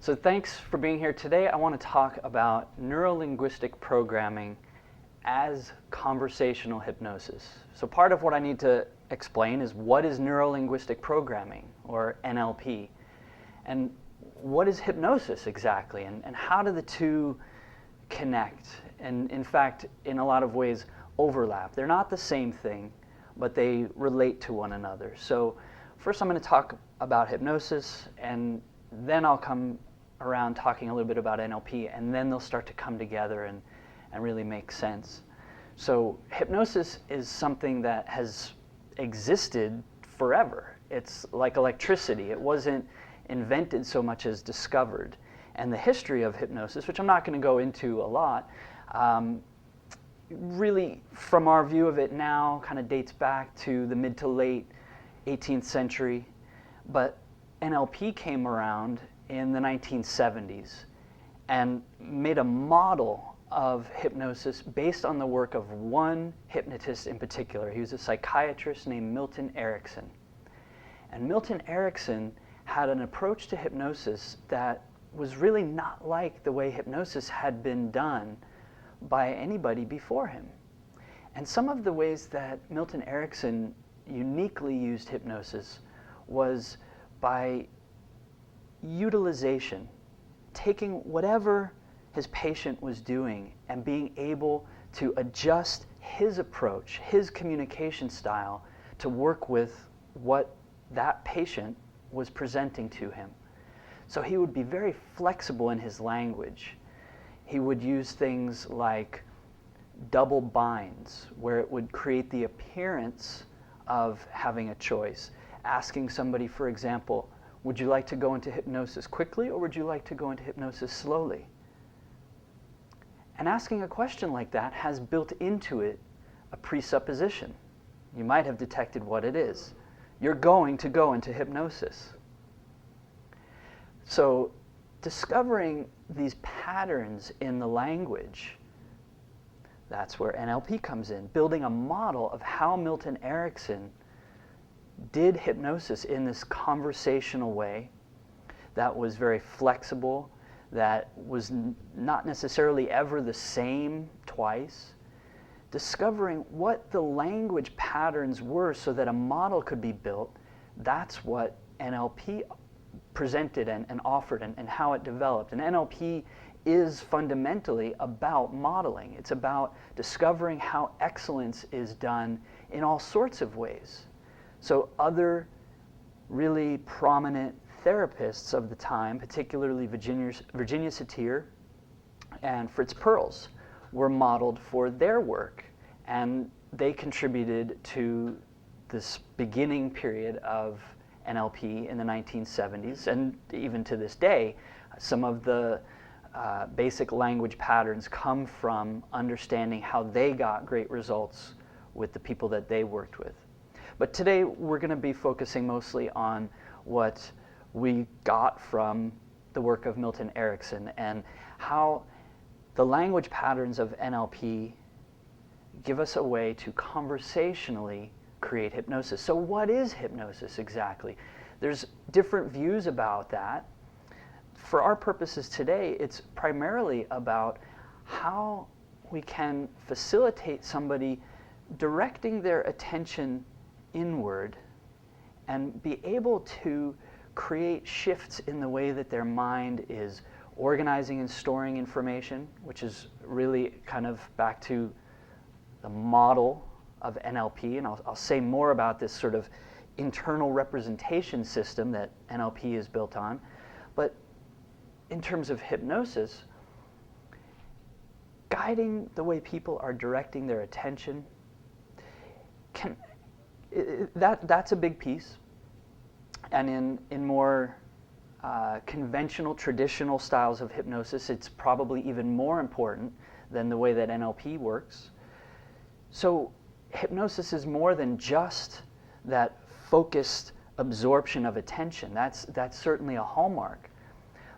So thanks for being here today. I want to talk about neuro-linguistic programming as conversational hypnosis. So part of what I need to explain is what is neuro-linguistic programming, or NLP, and what is hypnosis exactly, and how do the two connect, and in fact, in a lot of ways, overlap. They're not the same thing, but they relate to one another. So first I'm going to talk about hypnosis, and then I'll come around talking a little bit about NLP, and then they'll start to come together and really make sense. So hypnosis is something that has existed forever. It's like electricity. It wasn't invented so much as discovered. And the history of hypnosis, which I'm not going to go into a lot, really from our view of it now kind of dates back to the mid to late 18th century. But NLP came around in the 1970s and made a model of hypnosis based on the work of one hypnotist in particular. He was a psychiatrist named Milton Erickson. And Milton Erickson had an approach to hypnosis that was really not like the way hypnosis had been done by anybody before him. And some of the ways that Milton Erickson uniquely used hypnosis was by utilization, taking whatever his patient was doing and being able to adjust his approach, his communication style, to work with what that patient was presenting to him. So he would be very flexible in his language. He would use things like double binds, where it would create the appearance of having a choice. Asking somebody, for example, would you like to go into hypnosis quickly, or would you like to go into hypnosis slowly? And asking a question like that has built into it a presupposition. You might have detected what it is. You're going to go into hypnosis. So discovering these patterns in the language, that's where NLP comes in, building a model of how Milton Erickson did hypnosis in this conversational way that was very flexible, that was not necessarily ever the same twice. Discovering what the language patterns were so that a model could be built, that's what NLP presented and offered, and how it developed. And NLP is fundamentally about modeling. It's about discovering how excellence is done in all sorts of ways. So other really prominent therapists of the time, particularly Virginia Satir and Fritz Perls, were modeled for their work, and they contributed to this beginning period of NLP in the 1970s, and even to this day, some of the basic language patterns come from understanding how they got great results with the people that they worked with. But today we're going to be focusing mostly on what we got from the work of Milton Erickson and how the language patterns of NLP give us a way to conversationally create hypnosis. So what is hypnosis exactly? There's different views about that. For our purposes today, it's primarily about how we can facilitate somebody directing their attention inward and be able to create shifts in the way that their mind is organizing and storing information, which is really kind of back to the model of NLP, and I'll say more about this sort of internal representation system that NLP is built on. But in terms of hypnosis, guiding the way people are directing their attention, that's a big piece. And in more conventional, traditional styles of hypnosis, it's probably even more important than the way that NLP works. So hypnosis is more than just that focused absorption of attention. That's certainly a hallmark.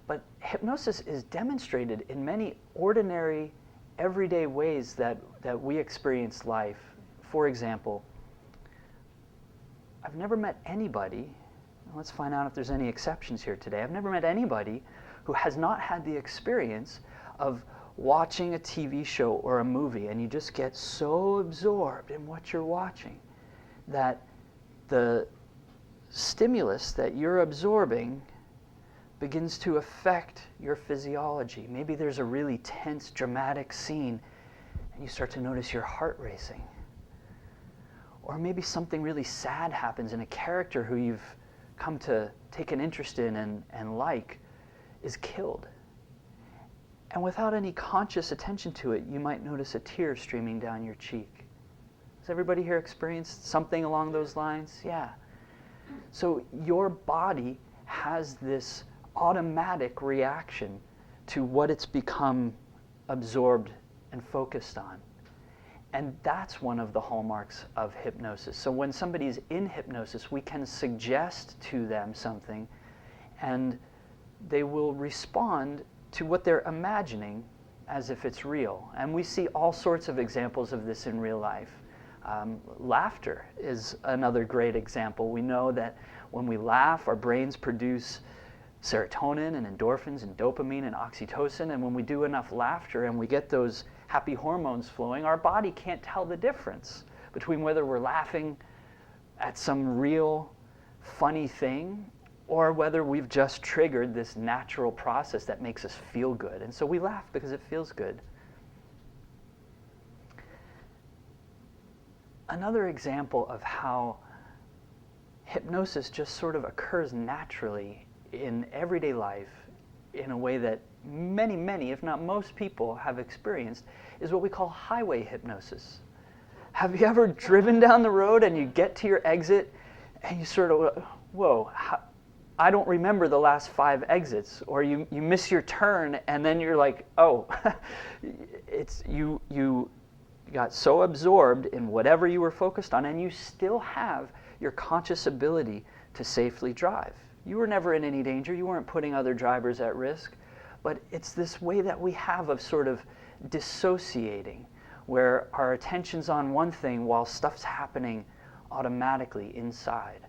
But hypnosis is demonstrated in many ordinary, everyday ways that we experience life. For example, I've never met anybody, let's find out if there's any exceptions here today. I've never met anybody who has not had the experience of watching a TV show or a movie, and you just get so absorbed in what you're watching that the stimulus that you're absorbing begins to affect your physiology. Maybe there's a really tense, dramatic scene, and you start to notice your heart racing. Or maybe something really sad happens, and a character who you've come to take an interest in and like is killed. And without any conscious attention to it, you might notice a tear streaming down your cheek. Has everybody here experienced something along those lines? Yeah. So your body has this automatic reaction to what it's become absorbed and focused on. And that's one of the hallmarks of hypnosis. So when somebody's in hypnosis, we can suggest to them something, and they will respond to what they're imagining as if it's real. And we see all sorts of examples of this in real life. Laughter is another great example. We know that when we laugh, our brains produce serotonin and endorphins and dopamine and oxytocin, and when we do enough laughter and we get those happy hormones flowing, our body can't tell the difference between whether we're laughing at some real funny thing or whether we've just triggered this natural process that makes us feel good. And so we laugh because it feels good. Another example of how hypnosis just sort of occurs naturally in everyday life in a way that many, if not most people have experienced is what we call highway hypnosis. Have you ever driven down the road and you get to your exit and you sort of, whoa, I don't remember the last 5 exits, or you miss your turn and then you're like, oh, it's you got so absorbed in whatever you were focused on, and you still have your conscious ability to safely drive. You were never in any danger. You weren't putting other drivers at risk. But it's this way that we have of sort of dissociating, where our attention's on one thing while stuff's happening automatically inside.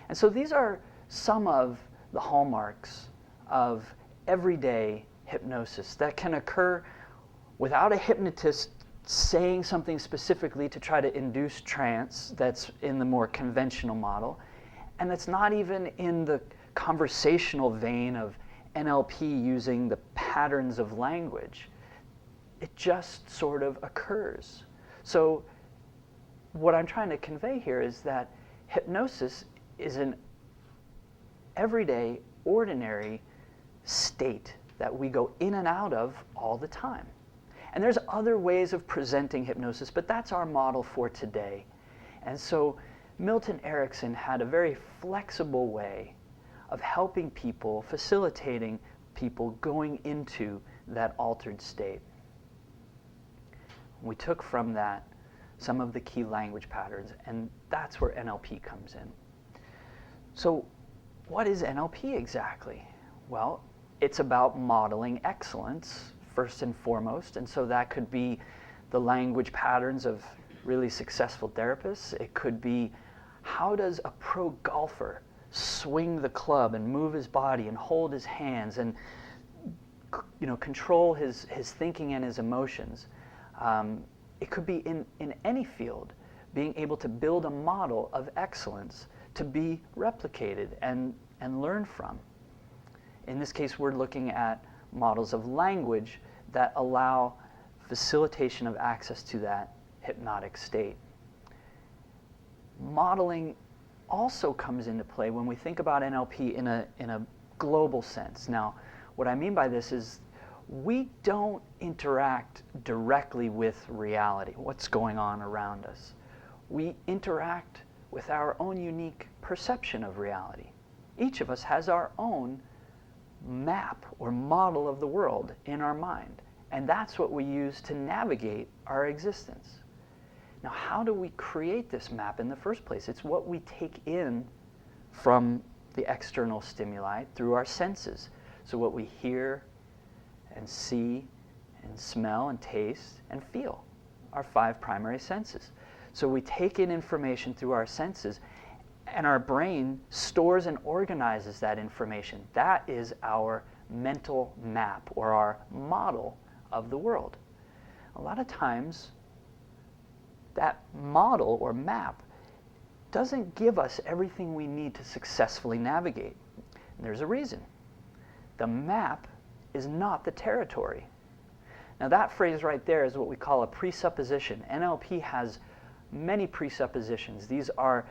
And so these are some of the hallmarks of everyday hypnosis that can occur without a hypnotist saying something specifically to try to induce trance that's in the more conventional model, and that's not even in the conversational vein of NLP using the patterns of language. It just sort of occurs. So what I'm trying to convey here is that hypnosis is an everyday, ordinary state that we go in and out of all the time. And there's other ways of presenting hypnosis, but that's our model for today. And so Milton Erickson had a very flexible way of helping people, facilitating people going into that altered state. We took from that some of the key language patterns, and that's where NLP comes in. So what is NLP exactly? Well, it's about modeling excellence first and foremost, and so that could be the language patterns of really successful therapists. It could be, how does a pro golfer swing the club and move his body and hold his hands and control his thinking and his emotions. It could be in any field, being able to build a model of excellence to be replicated and learn from. In this case, we're looking at models of language that allow facilitation of access to that hypnotic state. Modeling also comes into play when we think about NLP in a global sense. Now, what I mean by this is we don't interact directly with reality, what's going on around us. We interact with our own unique perception of reality. Each of us has our own map or model of the world in our mind, and that's what we use to navigate our existence. Now, how do we create this map in the first place? It's what we take in from the external stimuli through our senses. So what we hear and see and smell and taste and feel, our 5 primary senses. So we take in information through our senses, and our brain stores and organizes that information. That is our mental map or our model of the world. A lot of times, that model or map doesn't give us everything we need to successfully navigate. And there's a reason. The map is not the territory. Now that phrase right there is what we call a presupposition. NLP has many presuppositions. These are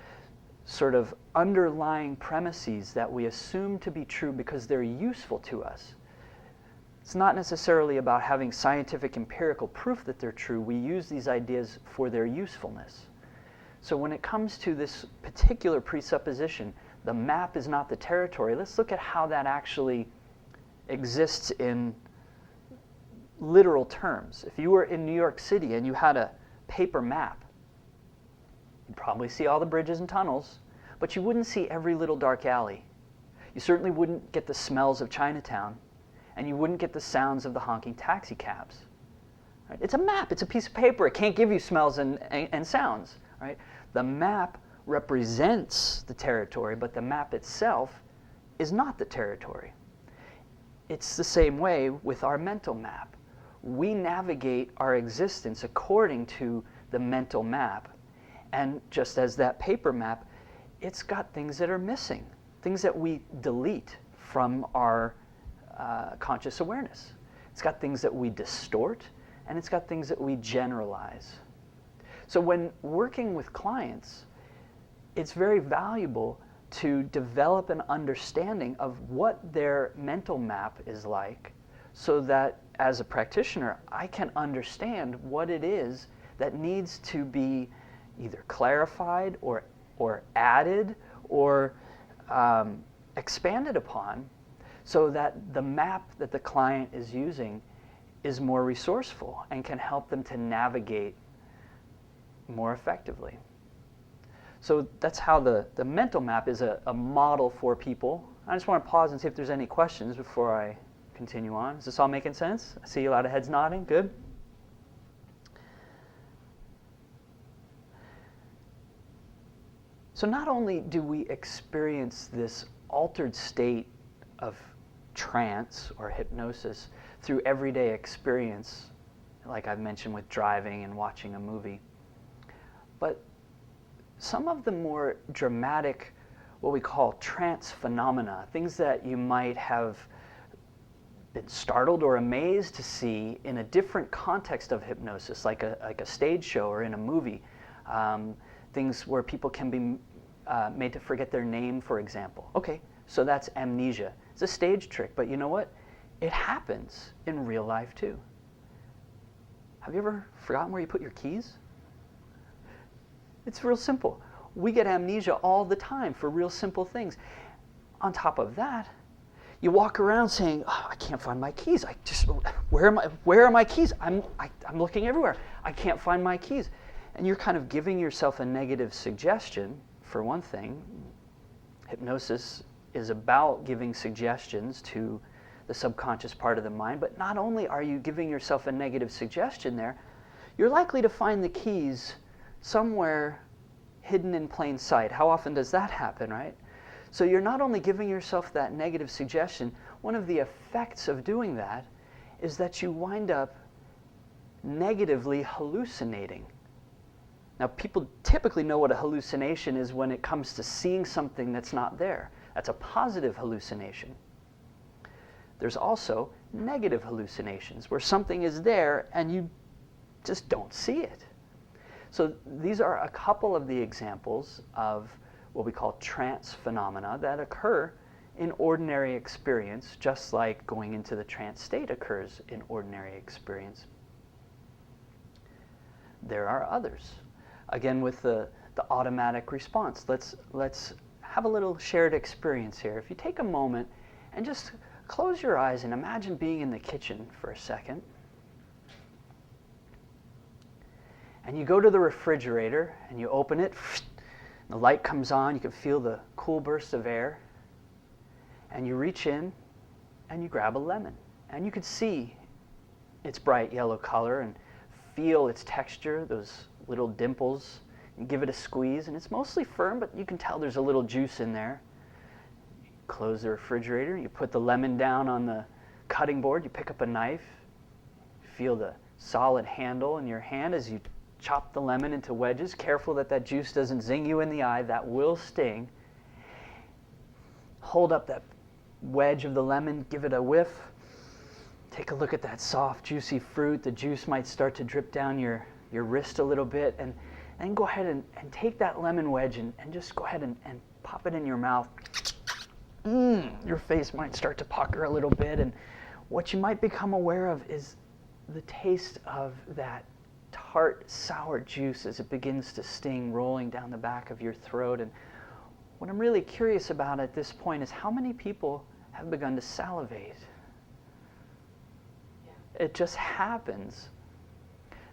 sort of underlying premises that we assume to be true because they're useful to us. It's not necessarily about having scientific empirical proof that they're true. We use these ideas for their usefulness. So when it comes to this particular presupposition, the map is not the territory, let's look at how that actually exists in literal terms. If you were in New York City and you had a paper map, you'd probably see all the bridges and tunnels, but you wouldn't see every little dark alley. You certainly wouldn't get the smells of Chinatown, and you wouldn't get the sounds of the honking taxi cabs. Right? It's a map, it's a piece of paper. It can't give you smells and sounds. Right? The map represents the territory, but the map itself is not the territory. It's the same way with our mental map. We navigate our existence according to the mental map. And just as that paper map, it's got things that are missing, things that we delete from our conscious awareness. It's got things that we distort, and it's got things that we generalize. So when working with clients, it's very valuable to develop an understanding of what their mental map is like, so that as a practitioner, I can understand what it is that needs to be either clarified or added or expanded upon, so that the map that the client is using is more resourceful and can help them to navigate more effectively. So that's how the mental map is a model for people. I just want to pause and see if there's any questions before I continue on. Is this all making sense? I see a lot of heads nodding. Good. So not only do we experience this altered state of trance or hypnosis through everyday experience, like I've mentioned with driving and watching a movie, but some of the more dramatic, what we call trance phenomena, things that you might have been startled or amazed to see in a different context of hypnosis, like a stage show or in a movie, things where people can be made to forget their name, for example. Okay, so that's amnesia. It's a stage trick, but you know what? It happens in real life too. Have you ever forgotten where you put your keys? It's real simple. We get amnesia all the time for real simple things. On top of that, you walk around saying, oh, I can't find my keys. Where are my keys? I'm looking everywhere. I can't find my keys. And you're kind of giving yourself a negative suggestion, for one thing. Hypnosis is about giving suggestions to the subconscious part of the mind, but not only are you giving yourself a negative suggestion there, you're likely to find the keys somewhere hidden in plain sight. How often does that happen, right? So you're not only giving yourself that negative suggestion, one of the effects of doing that is that you wind up negatively hallucinating. Now, people typically know what a hallucination is when it comes to seeing something that's not there. That's a positive hallucination. There's also negative hallucinations, where something is there and you just don't see it. So these are a couple of the examples of what we call trance phenomena that occur in ordinary experience, just like going into the trance state occurs in ordinary experience. There are others. Again, with the automatic response, let's have a little shared experience here. If you take a moment and just close your eyes and imagine being in the kitchen for a second. And you go to the refrigerator and you open it, the light comes on, you can feel the cool burst of air, and you reach in and you grab a lemon. And you can see its bright yellow color and feel its texture, those little dimples, and give it a squeeze. And it's mostly firm, but you can tell there's a little juice in there. close the refrigerator, you put the lemon down on the cutting board, you pick up a knife, feel the solid handle in your hand as you chop the lemon into wedges. Careful that that juice doesn't zing you in the eye, that will sting. Hold up that wedge of the lemon, give it a whiff. Take a look at that soft, juicy fruit. The juice might start to drip down your wrist a little bit, and go ahead and take that lemon wedge and just go ahead and pop it in your mouth. Your face might start to pucker a little bit, and what you might become aware of is the taste of that tart, sour juice as it begins to sting, rolling down the back of your throat. And what I'm really curious about at this point is how many people have begun to salivate. It just happens.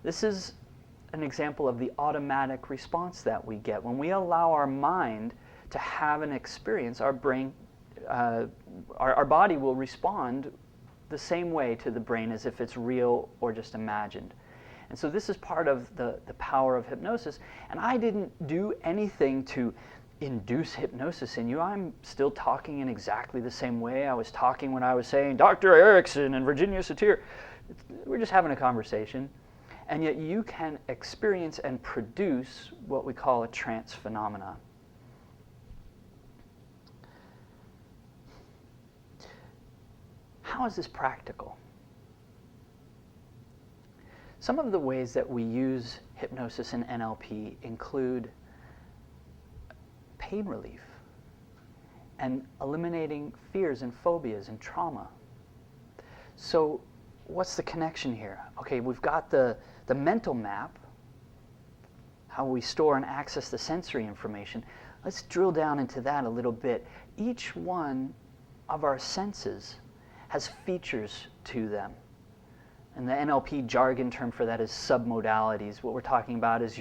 This is an example of the automatic response that we get. When we allow our mind to have an experience, our brain, our body will respond the same way to the brain as if it's real or just imagined. And so this is part of the power of hypnosis. And I didn't do anything to induce hypnosis in you. I'm still talking in exactly the same way I was talking when I was saying, Dr. Erickson and Virginia Satir. We're just having a conversation. And yet you can experience and produce what we call a trance phenomenon. How is this practical? Some of the ways that we use hypnosis and NLP include pain relief and eliminating fears and phobias and trauma. So what's the connection here? Okay, we've got the mental map, how we store and access the sensory information. Let's drill down into that a little bit. Each one of our senses has features to them. And the NLP jargon term for that is submodalities. What we're talking about is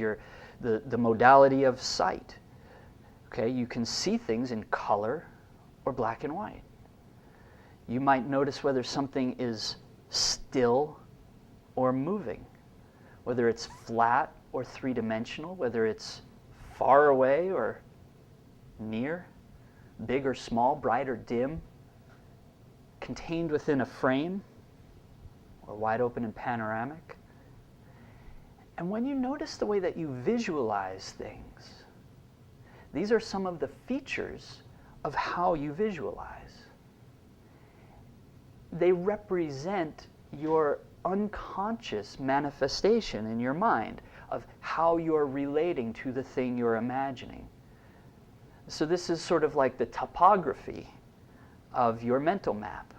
the modality of sight. Okay, you can see things in color or black and white. You might notice whether something is still or moving, whether it's flat or three-dimensional, whether it's far away or near, big or small, bright or dim, contained within a frame, or wide open and panoramic. And when you notice the way that you visualize things, these are some of the features of how you visualize. They represent your unconscious manifestation in your mind of how you're relating to the thing you're imagining. So this is sort of like the topography of your mental map.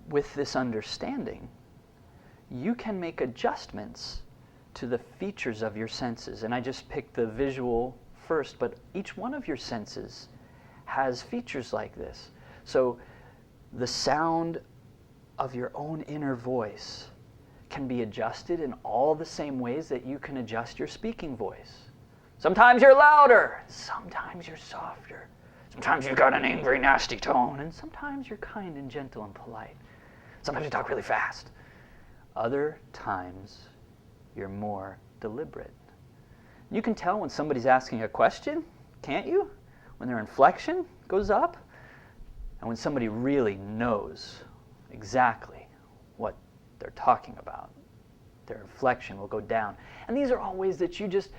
With this understanding, you can make adjustments to the features of your senses. And I just picked the visual first, but each one of your senses has features like this. So the sound of your own inner voice can be adjusted in all the same ways that you can adjust your speaking voice. Sometimes you're louder, sometimes you're softer, sometimes you've got an angry, nasty tone, and sometimes you're kind and gentle and polite. Sometimes you talk really fast. Other times, you're more deliberate. You can tell when somebody's asking a question, can't you? When their inflection goes up, and when somebody really knows exactly what they're talking about, their inflection will go down. And these are all ways that you just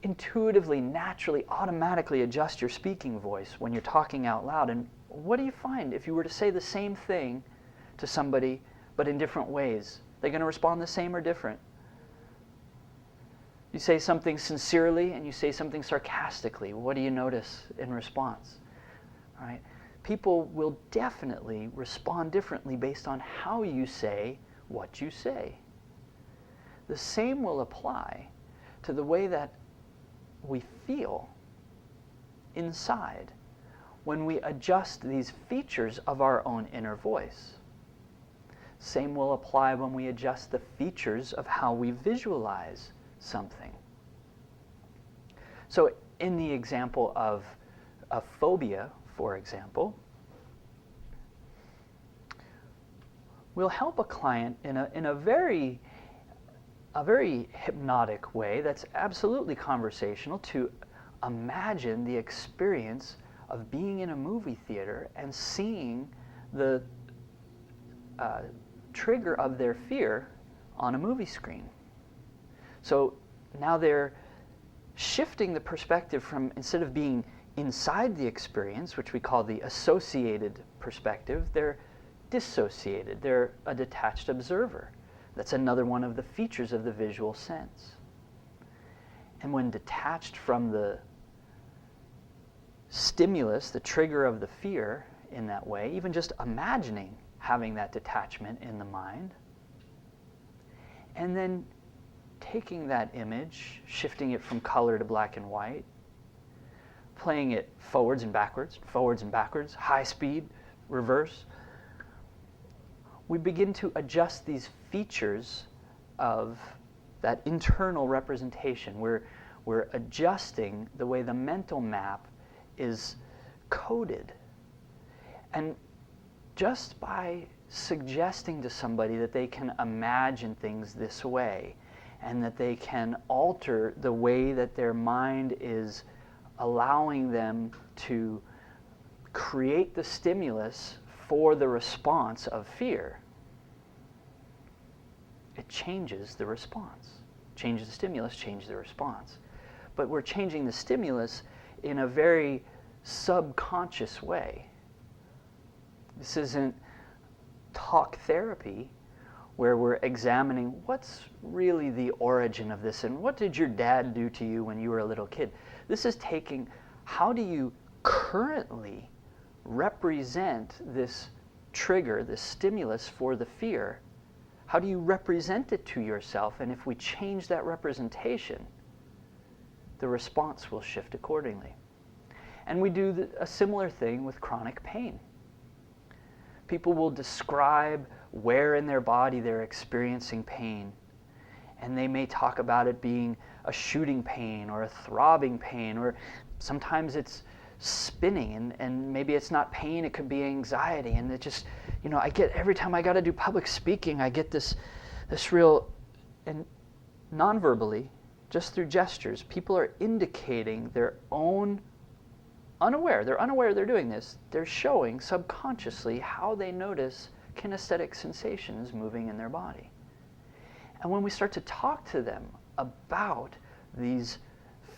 intuitively, naturally, automatically adjust your speaking voice when you're talking out loud. And what do you find if you were to say the same thing to somebody, but in different ways? They're going to respond the same or different. You say something sincerely and you say something sarcastically. What do you notice in response? All right? People will definitely respond differently based on how you say what you say. The same will apply to the way that we feel inside when we adjust these features of our own inner voice. Same will apply when we adjust the features of how we visualize something. So in the example of a phobia, for example, we'll help a client in a very hypnotic way that's absolutely conversational to imagine the experience of being in a movie theater and seeing the trigger of their fear on a movie screen. So now they're shifting the perspective from, instead of being inside the experience, which we call the associated perspective, they're dissociated. They're a detached observer. That's another one of the features of the visual sense. And when detached from the stimulus, the trigger of the fear in that way, even just imagining having that detachment in the mind, and then taking that image, shifting it from color to black and white, playing it forwards and backwards, high speed, reverse, we begin to adjust these features of that internal representation. We're adjusting the way the mental map is coded. And just by suggesting to somebody that they can imagine things this way, and that they can alter the way that their mind is allowing them to create the stimulus for the response of fear, it changes the response. Changes the stimulus, changes the response. But we're changing the stimulus in a very subconscious way. This isn't talk therapy where we're examining what's really the origin of this and what did your dad do to you when you were a little kid. This is taking, how do you currently represent this trigger, this stimulus for the fear? How do you represent it to yourself? And if we change that representation, the response will shift accordingly. And we do a similar thing with chronic pain. People will describe where in their body they're experiencing pain. And they may talk about it being a shooting pain or a throbbing pain, or sometimes it's spinning, and maybe it's not pain, it could be anxiety. And it just, I get, every time I got to do public speaking, I get this real, and non-verbally, just through gestures, people are indicating their own they're unaware they're doing this. They're showing subconsciously how they notice kinesthetic sensations moving in their body. And when we start to talk to them about these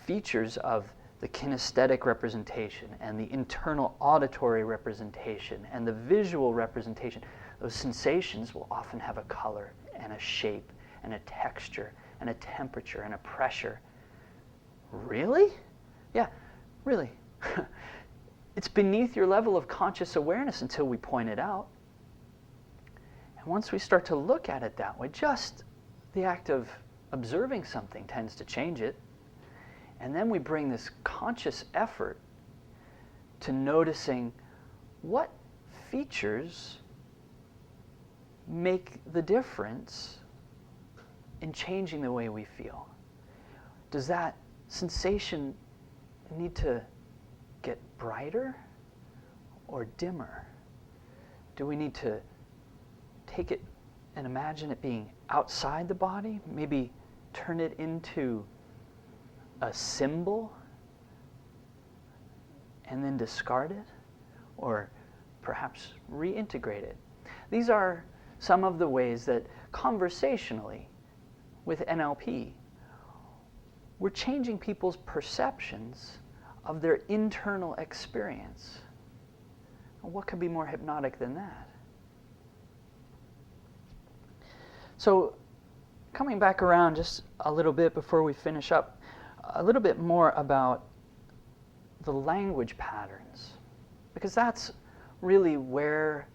features of the kinesthetic representation and the internal auditory representation and the visual representation, those sensations will often have a color and a shape and a texture and a temperature and a pressure. Really? Yeah, really. It's beneath your level of conscious awareness until we point it out. And once we start to look at it that way, just the act of observing something tends to change it. And then we bring this conscious effort to noticing what features make the difference in changing the way we feel. Does that sensation need to get brighter or dimmer? Do we need to take it and imagine it being outside the body? Maybe turn it into a symbol and then discard it? Or perhaps reintegrate it? These are some of the ways that conversationally with NLP, we're changing people's perceptions of their internal experience. What could be more hypnotic than that? So, coming back around just a little bit before we finish up, a little bit more about the language patterns, because that's really where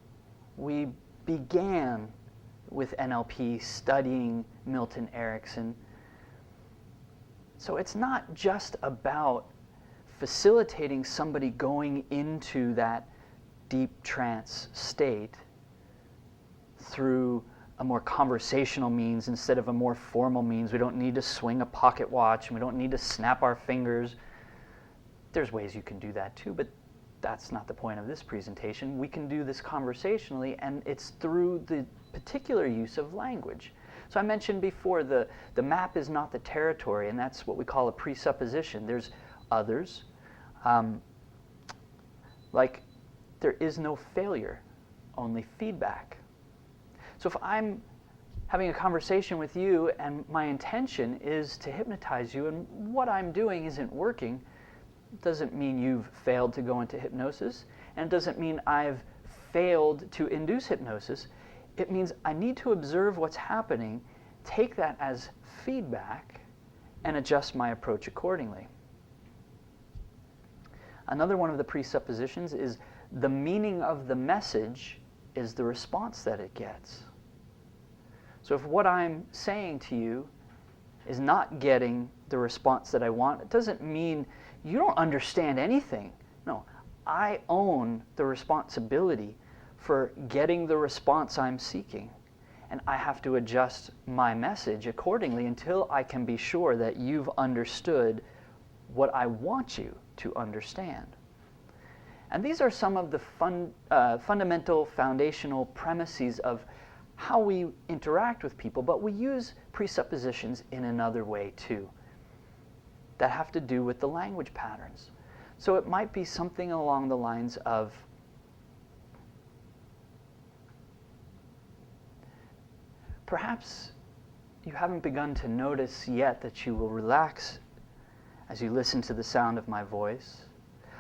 we began with NLP, studying Milton Erickson. So it's not just about facilitating somebody going into that deep trance state through a more conversational means instead of a more formal means. We don't need to swing a pocket watch, and we don't need to snap our fingers. There's ways you can do that too, but that's not the point of this presentation. We can do this conversationally, and it's through the particular use of language. So I mentioned before, the map is not the territory, and that's what we call a presupposition. There's others. Like, there is no failure, only feedback. So if I'm having a conversation with you and my intention is to hypnotize you and what I'm doing isn't working, it doesn't mean you've failed to go into hypnosis, and it doesn't mean I've failed to induce hypnosis. It means I need to observe what's happening, take that as feedback, and adjust my approach accordingly. Another one of the presuppositions is the meaning of the message is the response that it gets. So if what I'm saying to you is not getting the response that I want, it doesn't mean you don't understand anything. No, I own the responsibility for getting the response I'm seeking. And I have to adjust my message accordingly until I can be sure that you've understood what I want you to understand. And these are some of the fundamental, foundational premises of how we interact with people, but we use presuppositions in another way too, that have to do with the language patterns. So it might be something along the lines of, perhaps you haven't begun to notice yet that you will relax as you listen to the sound of my voice,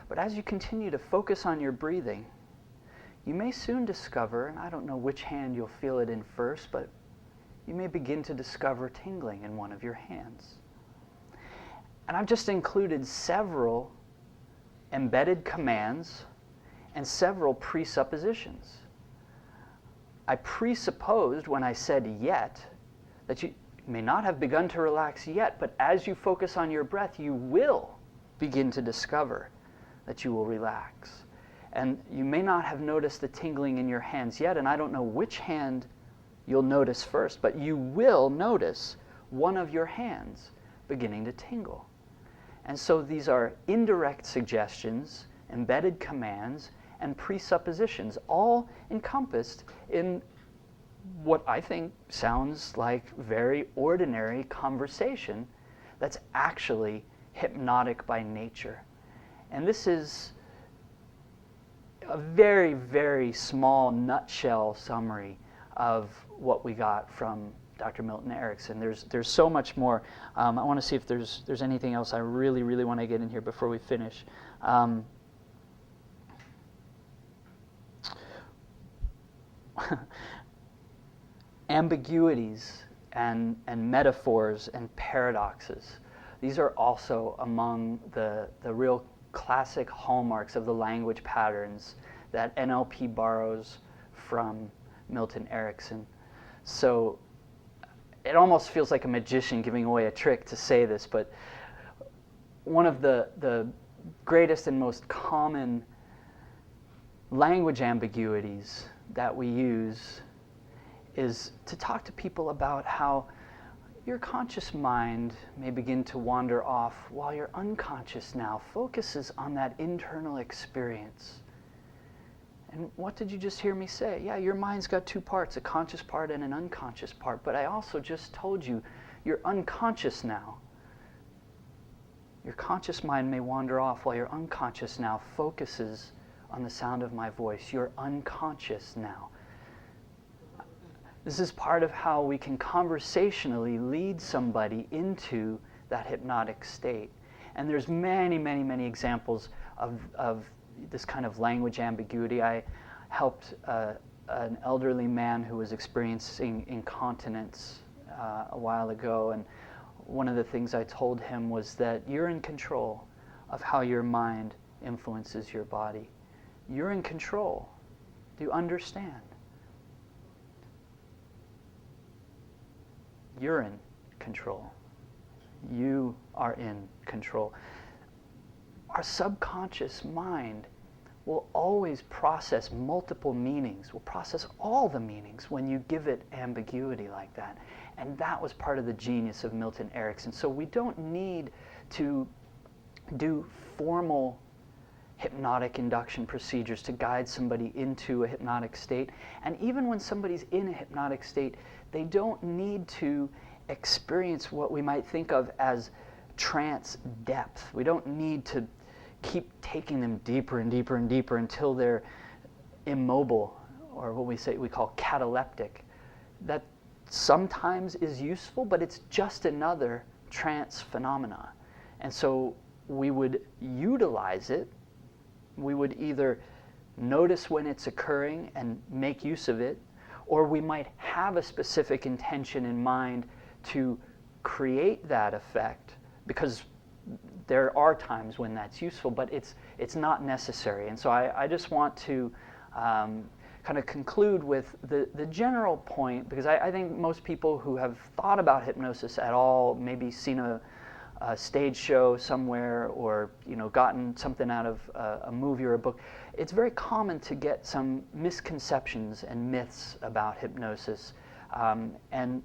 but as you continue to focus on your breathing, you may soon discover, and I don't know which hand you'll feel it in first, but you may begin to discover tingling in one of your hands. And I've just included several embedded commands and several presuppositions. I presupposed when I said yet that you may not have begun to relax yet, but as you focus on your breath, you will begin to discover that you will relax. And you may not have noticed the tingling in your hands yet, and I don't know which hand you'll notice first, but you will notice one of your hands beginning to tingle. And so these are indirect suggestions, embedded commands, and presuppositions, all encompassed in what I think sounds like very ordinary conversation that's actually hypnotic by nature. And this is a very, very small nutshell summary of what we got from Dr. Milton Erickson. There's so much more. I want to see if there's anything else I really, really want to get in here before we finish. Ambiguities and metaphors and paradoxes. These are also among the real classic hallmarks of the language patterns that NLP borrows from Milton Erickson. So it almost feels like a magician giving away a trick to say this, but one of the greatest and most common language ambiguities that we use is to talk to people about how your conscious mind may begin to wander off while your unconscious now focuses on that internal experience. And what did you just hear me say? Yeah, your mind's got two parts, a conscious part and an unconscious part, but I also just told you you're unconscious now. Your conscious mind may wander off while your unconscious now focuses on the sound of my voice. You're unconscious now. This is part of how we can conversationally lead somebody into that hypnotic state. And there's many, many, many examples of this kind of language ambiguity. I helped an elderly man who was experiencing incontinence a while ago, and one of the things I told him was that you're in control of how your mind influences your body. You're in control. Do you understand? You're in control. You are in control. Our subconscious mind will always process multiple meanings, will process all the meanings when you give it ambiguity like that. And that was part of the genius of Milton Erickson. So we don't need to do formal hypnotic induction procedures to guide somebody into a hypnotic state. And even when somebody's in a hypnotic state, they don't need to experience what we might think of as trance depth. We don't need to keep taking them deeper and deeper and deeper until they're immobile, or what we call cataleptic. That sometimes is useful, but it's just another trance phenomena. And so we would utilize it. We would either notice when it's occurring and make use of it, or we might have a specific intention in mind to create that effect, because there are times when that's useful, but it's not necessary. And so I just want to kind of conclude with the general point, because I think most people who have thought about hypnosis at all, maybe seen a stage show somewhere, or gotten something out of a movie or a book, it's very common to get some misconceptions and myths about hypnosis. And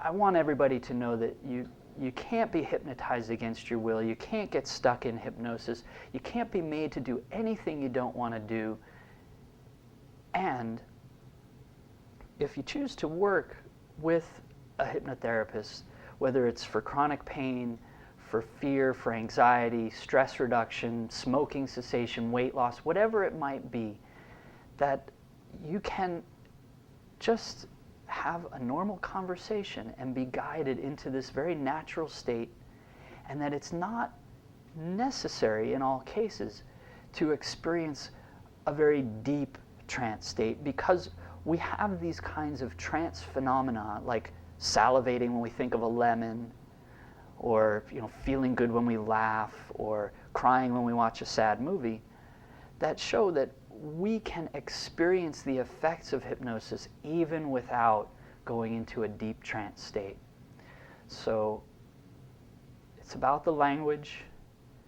I want everybody to know that you can't be hypnotized against your will. You can't get stuck in hypnosis. You can't be made to do anything you don't want to do. And if you choose to work with a hypnotherapist, whether it's for chronic pain, for fear, for anxiety, stress reduction, smoking cessation, weight loss, whatever it might be, that you can just have a normal conversation and be guided into this very natural state, and that it's not necessary in all cases to experience a very deep trance state, because we have these kinds of trance phenomena, like salivating when we think of a lemon, or feeling good when we laugh, or crying when we watch a sad movie, that show that we can experience the effects of hypnosis even without going into a deep trance state. So it's about the language,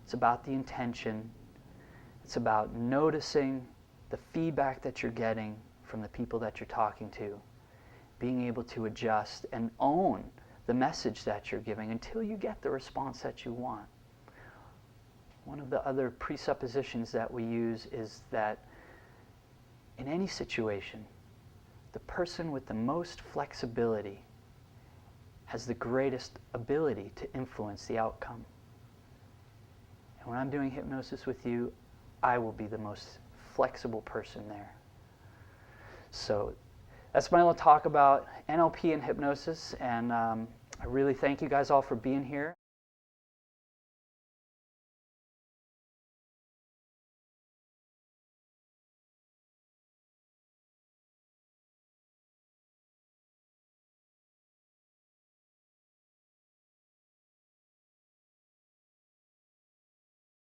it's about the intention, it's about noticing the feedback that you're getting from the people that you're talking to, being able to adjust and own the message that you're giving until you get the response that you want. One of the other presuppositions that we use is that in any situation, the person with the most flexibility has the greatest ability to influence the outcome. And when I'm doing hypnosis with you, I will be the most flexible person there. So that's my little talk about NLP and hypnosis, and I really thank you guys all for being here.